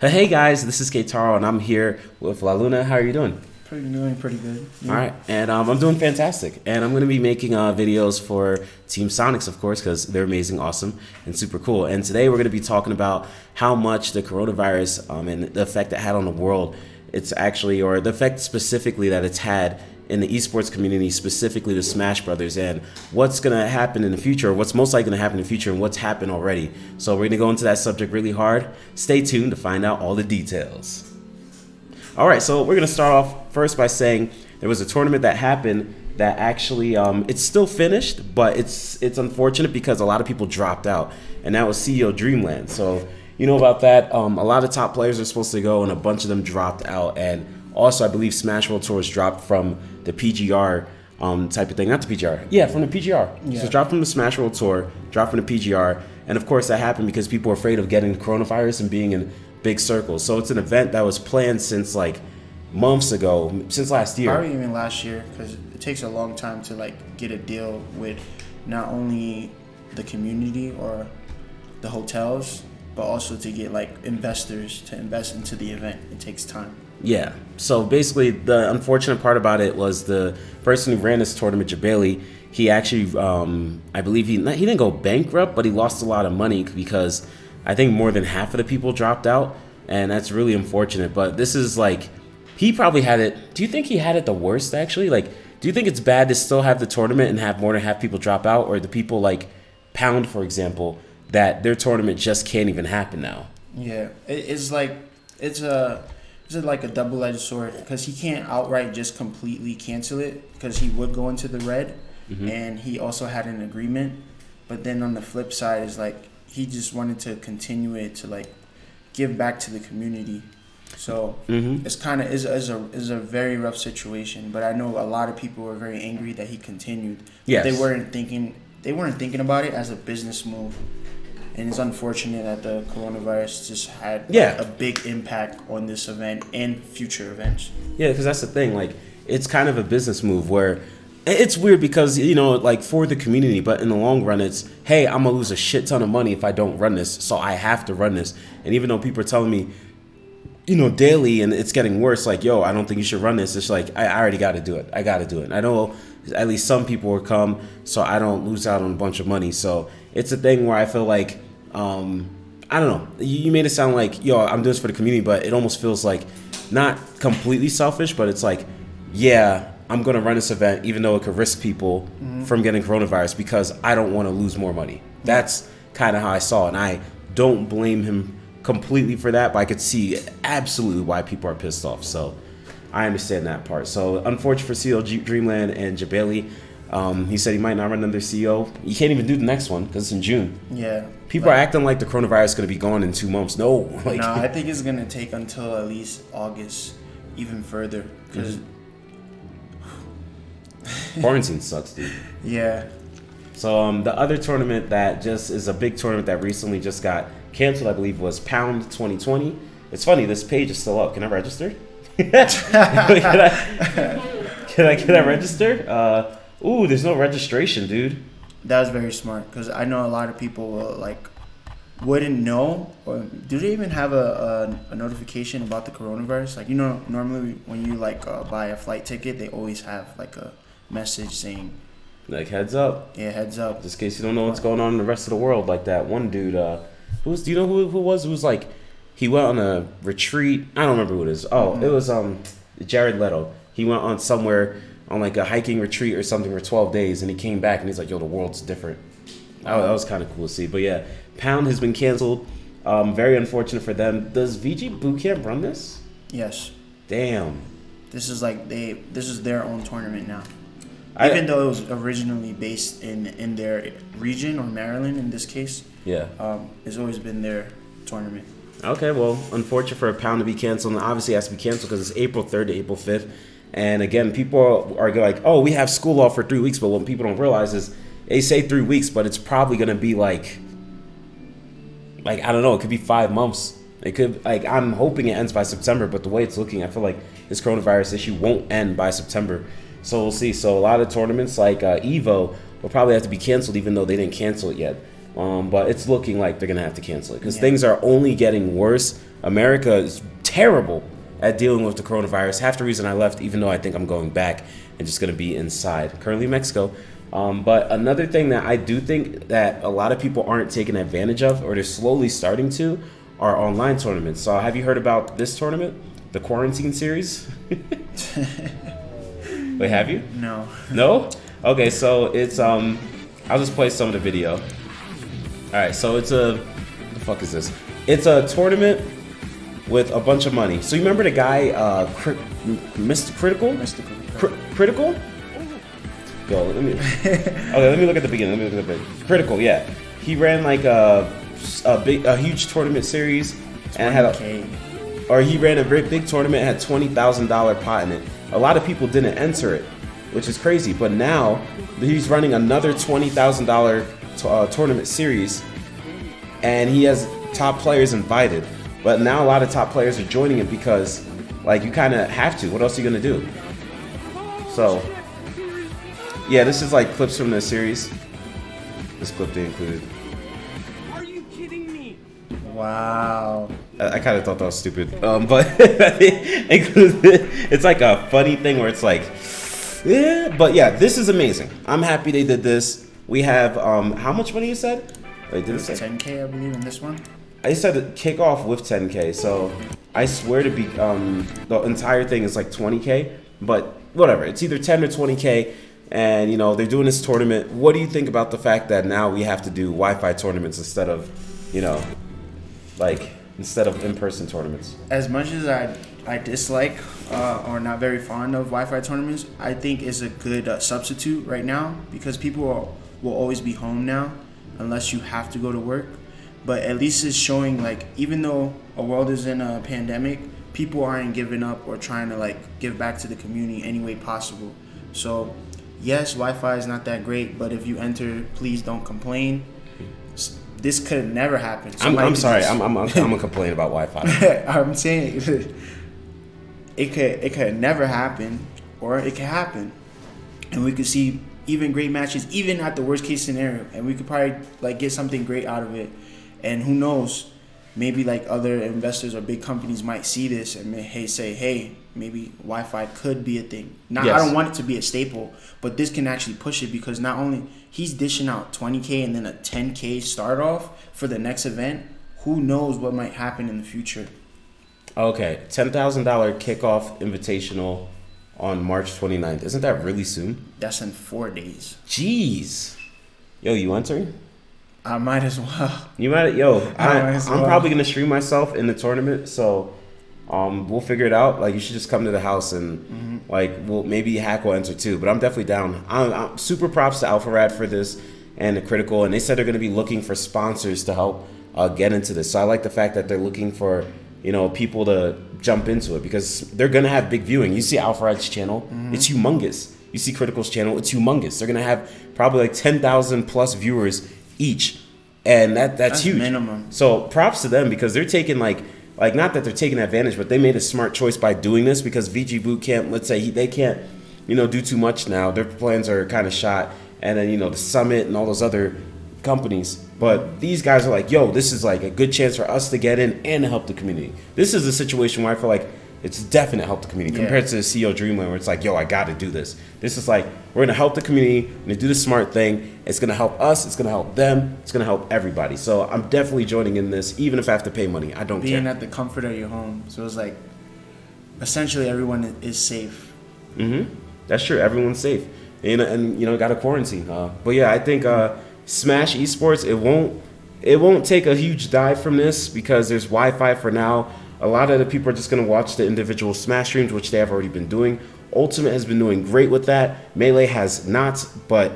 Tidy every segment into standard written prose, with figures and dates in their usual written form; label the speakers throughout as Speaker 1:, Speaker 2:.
Speaker 1: Hey guys, this is Keitaro and I'm here with La Luna. How are you doing?
Speaker 2: Doing pretty good. Yeah.
Speaker 1: All right, and I'm doing fantastic. And I'm going to be making videos for Team Sonics, of course, because they're amazing, awesome, and super cool. And today we're going to be talking about how much the coronavirus and the effect it had on the world, or the effect specifically that it's had in the esports community, specifically the Smash Brothers, and what's going to happen in the future, or what's most likely going to happen in the future, and what's happened already. So we're going to go into that subject really hard. Stay tuned to find out all the details. All right, so we're going to start off first by saying there was a tournament that happened that actually, it's still finished, but it's unfortunate because a lot of people dropped out, and that was CEO Dreamland. So you know about that. A lot of top players are supposed to go, and a bunch of them dropped out, and also I believe Smash World Tours dropped from the PGR type of thing. Not the PGR. Yeah, from the PGR. Yeah. So it's dropped from the Smash World Tour, dropped from the PGR, and of course that happened because people were afraid of getting coronavirus and being in big circles. So it's an event that was planned since like months ago, since last year.
Speaker 2: Probably even last year, because it takes a long time to like get a deal with not only the community or the hotels, but also to get like investors to invest into the event. It takes time.
Speaker 1: Yeah. So basically, the unfortunate part about it was the person who ran this tournament, Jabali, he actually, I believe he didn't go bankrupt, but he lost a lot of money because I think more than half of the people dropped out, and that's really unfortunate. But this is like, he probably had it. Do you think he had it the worst, actually? Like, do you think it's bad to still have the tournament and have more than half people drop out, or the people like Pound, for example, that their tournament just can't even happen now?
Speaker 2: Yeah, it's like, it's like a double-edged sword, because he can't outright just completely cancel it, because he would go into the red, and he also had an agreement. But then on the flip side is like, he just wanted to continue it to like give back to the community. So it's kind of is a very rough situation. But I know a lot of people were very angry that he continued.
Speaker 1: Yes.
Speaker 2: They weren't thinking about it as a business move. And it's unfortunate that the coronavirus just had a big impact on this event and future events.
Speaker 1: Yeah, because that's the thing. Like, it's kind of a business move where it's weird because, you know, like for the community, but in the long run, it's, hey, I'm going to lose a shit ton of money if I don't run this. So I have to run this. And even though people are telling me, you know, daily and it's getting worse, like, yo, I don't think you should run this. It's like, I already got to do it. I got to do it. And I know at least some people will come so I don't lose out on a bunch of money. So it's a thing where I feel like, I don't know, you made it sound like, yo, I'm doing this for the community, but it almost feels like not completely selfish, but it's like, yeah, I'm going to run this event even though it could risk people from getting coronavirus because I don't want to lose more money. That's kind of how I saw it. And I don't blame him completely for that, but I could see absolutely why people are pissed off. So I understand that part. So unfortunate for CEO Dreamland and Jabali. He said he might not run another CEO. He can't even do the next one because it's in June.
Speaker 2: Yeah.
Speaker 1: People are acting like the coronavirus is going to be gone in 2 months. No. Like,
Speaker 2: no, I think it's going to take until at least August, even further. Because
Speaker 1: quarantine sucks, dude.
Speaker 2: Yeah.
Speaker 1: So the other tournament that just is a big tournament that recently just got canceled, I believe, was Pound 2020. It's funny, this page is still up. Can I register? Can I register? Ooh, there's no registration, dude.
Speaker 2: That was very smart, because I know a lot of people wouldn't know, or do they even have a notification about the coronavirus? Like, you know, normally when you buy a flight ticket, they always have like a message saying,
Speaker 1: like, heads up.
Speaker 2: Yeah, heads up.
Speaker 1: Just in case you don't know what's going on in the rest of the world. Like that one dude, do you know who it was? Who was like, he went on a retreat. I don't remember who it is. Oh, it was Jared Leto. He went on somewhere on like a hiking retreat or something for 12 days, and he came back and he's like, yo, the world's different. That was kind of cool to see. But yeah, Pound has been canceled. Very unfortunate for them. Does VG Bootcamp run this?
Speaker 2: Yes.
Speaker 1: Damn.
Speaker 2: This is their own tournament now. Even though it was originally based in their region, or Maryland in this case. Yeah. It's always been their tournament.
Speaker 1: Okay, well, unfortunate for a Pound to be canceled, and obviously it has to be canceled because it's April 3rd to April 5th. And again, people are like, oh, we have school off for 3 weeks, but what people don't realize is they say 3 weeks, but it's probably going to be like, I don't know, it could be 5 months. It could, I'm hoping it ends by September, but the way it's looking, I feel like this coronavirus issue won't end by September. So we'll see. So a lot of tournaments like EVO will probably have to be canceled, even though they didn't cancel it yet. but it's looking like they're gonna have to cancel it because things are only getting worse. America is terrible at dealing with the coronavirus. Half the reason I left, even though I think I'm going back and just gonna be inside. Currently in Mexico. But another thing that I do think that a lot of people aren't taking advantage of, or they're slowly starting to, are online tournaments. So have you heard about this tournament, the Quarantine Series? Wait, have you?
Speaker 2: No.
Speaker 1: No? Okay, so it's I'll just play some of the video. All right, so it's what the fuck is this? It's a tournament with a bunch of money. So you remember the guy, Mr. Critical? Critical? Go. Let me look at the beginning. Critical, yeah. He ran like a huge tournament series, and he ran a very big tournament. Had $20,000 pot in it. A lot of people didn't enter it, which is crazy. But now he's running another $20,000 tournament series, and he has top players invited. But now a lot of top players are joining it because, like, you kind of have to. What else are you gonna do? So, yeah, this is like clips from the series. This clip they included.
Speaker 3: Are you kidding me?
Speaker 2: Wow.
Speaker 1: I kind of thought that was stupid, but it's like a funny thing where it's like, yeah. But yeah, this is amazing. I'm happy they did this. We have how much money you said? Wait, did it say
Speaker 2: 10K? I believe in this one.
Speaker 1: I said kick off with 10K. So I swear to be the entire thing is like 20K, but whatever. It's either 10 or 20K. And, you know, they're doing this tournament. What do you think about the fact that now we have to do Wi-Fi tournaments instead of, you know, instead of in-person tournaments?
Speaker 2: As much as I dislike or not very fond of Wi-Fi tournaments, I think it's a good substitute right now because people will always be home now unless you have to go to work. But at least it's showing, like, even though a world is in a pandemic, people aren't giving up or trying to, like, give back to the community any way possible. So yes, Wi-Fi is not that great, but if you enter, please don't complain. This could never happen.
Speaker 1: I'm sorry. I'm gonna complain about Wi-Fi.
Speaker 2: I'm saying it could never happen, or it could happen, and we could see even great matches, even at the worst case scenario, and we could probably like get something great out of it. And who knows? Maybe like other investors or big companies might see this and say, hey, maybe Wi-Fi could be a thing. Now, yes. I don't want it to be a staple, but this can actually push it because not only he's dishing out 20K and then a 10K start off for the next event, who knows what might happen in the future.
Speaker 1: Okay, $10,000 kickoff invitational on March 29th. Isn't that really soon?
Speaker 2: That's in 4 days.
Speaker 1: Jeez. Yo, you entering?
Speaker 2: I might as well.
Speaker 1: You might, I'm probably gonna stream myself in the tournament, so we'll figure it out. Like, you should just come to the house and like maybe Hack will enter too. But I'm definitely down. I'm super props to Alpha Rad for this and the Critical, and they said they're gonna be looking for sponsors to help get into this. So I like the fact that they're looking for, you know, people to jump into it because they're gonna have big viewing. You see Alpha Rad's channel, it's humongous. You see Critical's channel, it's humongous. They're gonna have probably like 10,000 plus viewers each, and that's huge.
Speaker 2: Minimum.
Speaker 1: So props to them because they're taking like not that they're taking advantage, but they made a smart choice by doing this because VG Boot Camp, let's say they can't, you know, do too much now. Their plans are kind of shot, and then, you know, the Summit and all those other companies. But these guys are like, yo, this is like a good chance for us to get in and help the community. This is a situation where I feel like it's definite help the community compared to the CEO Dreamland where it's like, yo, I got to do this. This is like, we're going to help the community. We're going to do the smart thing. It's going to help us. It's going to help them. It's going to help everybody. So I'm definitely joining in this, even if I have to pay money. I don't care.
Speaker 2: Being at the comfort of your home. So it's like, essentially everyone is safe.
Speaker 1: That's true. Everyone's safe. And you know, got a quarantine. But yeah, I think Smash Esports, it won't take a huge dive from this because there's Wi-Fi for now. A lot of the people are just going to watch the individual Smash streams, which they have already been doing. Ultimate has been doing great with that. Melee has not, but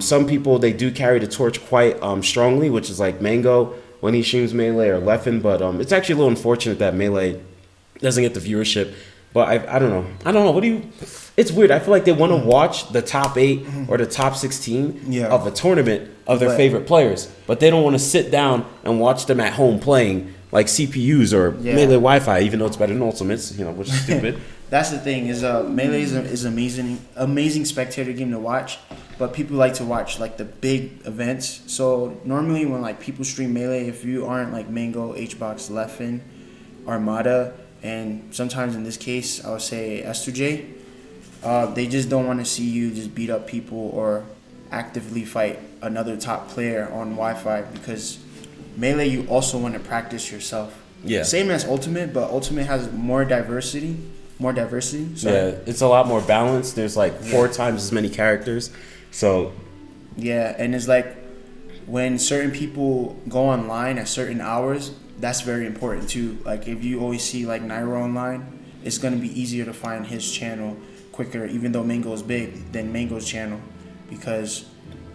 Speaker 1: some people, they do carry the torch quite strongly, which is like Mango when he streams Melee or Leffen. But it's actually a little unfortunate that Melee doesn't get the viewership. But I don't know. What do you... It's weird. I feel like they want to watch the top 8 or the top 16 of a tournament of their favorite players. But they don't want to sit down and watch them at home playing like CPUs or Melee Wi-Fi, even though it's better than Ultimates, you know, which is stupid.
Speaker 2: That's the thing is Melee is amazing spectator game to watch, but people like to watch like the big events. So normally when like people stream Melee, if you aren't like Mango, HBox, Leffen, Armada, and sometimes in this case I would say S2J, they just don't want to see you just beat up people or actively fight another top player on Wi-Fi, because Melee you also want to practice yourself.
Speaker 1: Yeah.
Speaker 2: Same as Ultimate, but Ultimate has more diversity. Sorry.
Speaker 1: Yeah, it's a lot more balanced. There's like 4 times as many characters. So
Speaker 2: yeah, and it's like when certain people go online at certain hours, that's very important too. Like if you always see like Nairo online, it's gonna be easier to find his channel quicker, even though Mango is big, than Mango's channel, because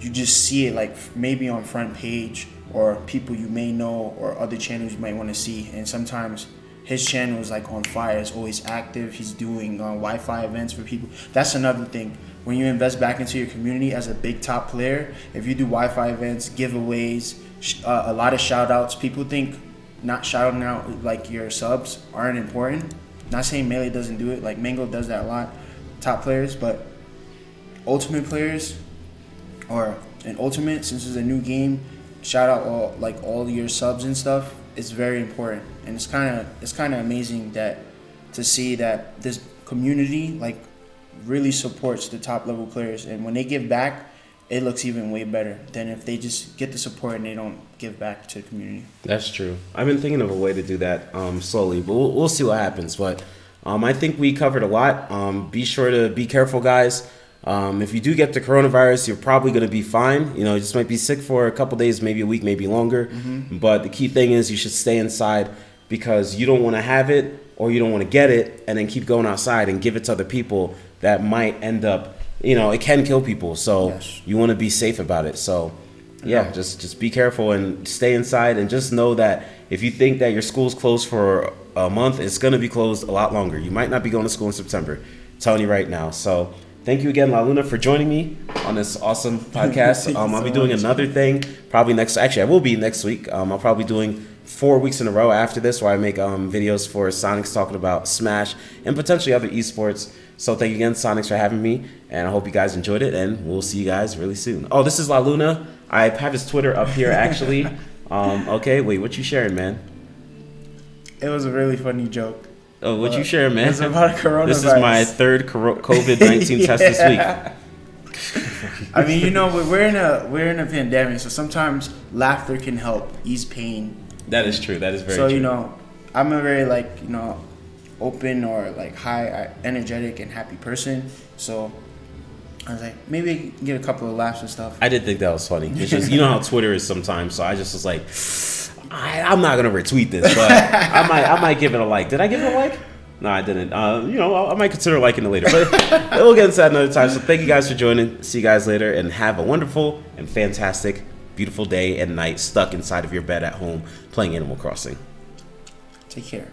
Speaker 2: you just see it like maybe on front page or people you may know or other channels you might want to see. And sometimes his channel is like on fire. It's always active. He's doing Wi-Fi events for people. That's another thing. When you invest back into your community as a big top player, if you do Wi-Fi events, giveaways, a lot of shout outs, people think not shouting out like your subs aren't important. Not saying Melee doesn't do it. Like Mango does that a lot, top players, but Ultimate players, or in Ultimate, since it's a new game, shout out all your subs and stuff. It's very important, and it's kind of amazing that to see that this community like really supports the top level players, and when they give back, it looks even way better than if they just get the support and they don't give back to the community.
Speaker 1: that's true. I've been thinking of a way to do that slowly, but we'll see what happens. But I think we covered a lot. Be sure to be careful, guys. If you do get the coronavirus, you're probably going to be fine. You just might be sick for a couple days, maybe a week, maybe longer. Mm-hmm. But the key thing is you should stay inside, because you don't want to have it or you don't want to get it and then keep going outside and give it to other people that might end up, it can kill people. So yes, you want to be safe about it. So yeah, just be careful and stay inside, and just know that if you think that your school's closed for a month, it's going to be closed a lot longer. You might not be going to school in September. I'm telling you right now. So thank you again, La Luna, for joining me on this awesome podcast. I'll be doing another thing probably I will be next week. I'll probably be doing 4 weeks in a row after this, where I make videos for Sonics talking about Smash and potentially other esports. So thank you again, Sonics, for having me, and I hope you guys enjoyed it, and we'll see you guys really soon. Oh, this is La Luna. I have his Twitter up here, actually. Okay, wait, what you sharing, man?
Speaker 2: It was a really funny joke.
Speaker 1: Oh, what you sharing, man?
Speaker 2: It's about coronavirus.
Speaker 1: This is my third COVID-19 test this week.
Speaker 2: I mean, we're in a pandemic, so sometimes laughter can help ease pain.
Speaker 1: That is true. That is very true.
Speaker 2: So, I'm a very open or high energetic and happy person. So I was like, maybe I can get a couple of laughs and stuff.
Speaker 1: I did think that was funny. It's just, how Twitter is sometimes. So I just was like, I'm not gonna retweet this, but I might give it a like. Did I give it a like? No, I didn't. I might consider liking it later, but we'll get into that another time. So thank you guys for joining. See you guys later, and have a wonderful and fantastic, beautiful day and night stuck inside of your bed at home playing Animal Crossing.
Speaker 2: Take care.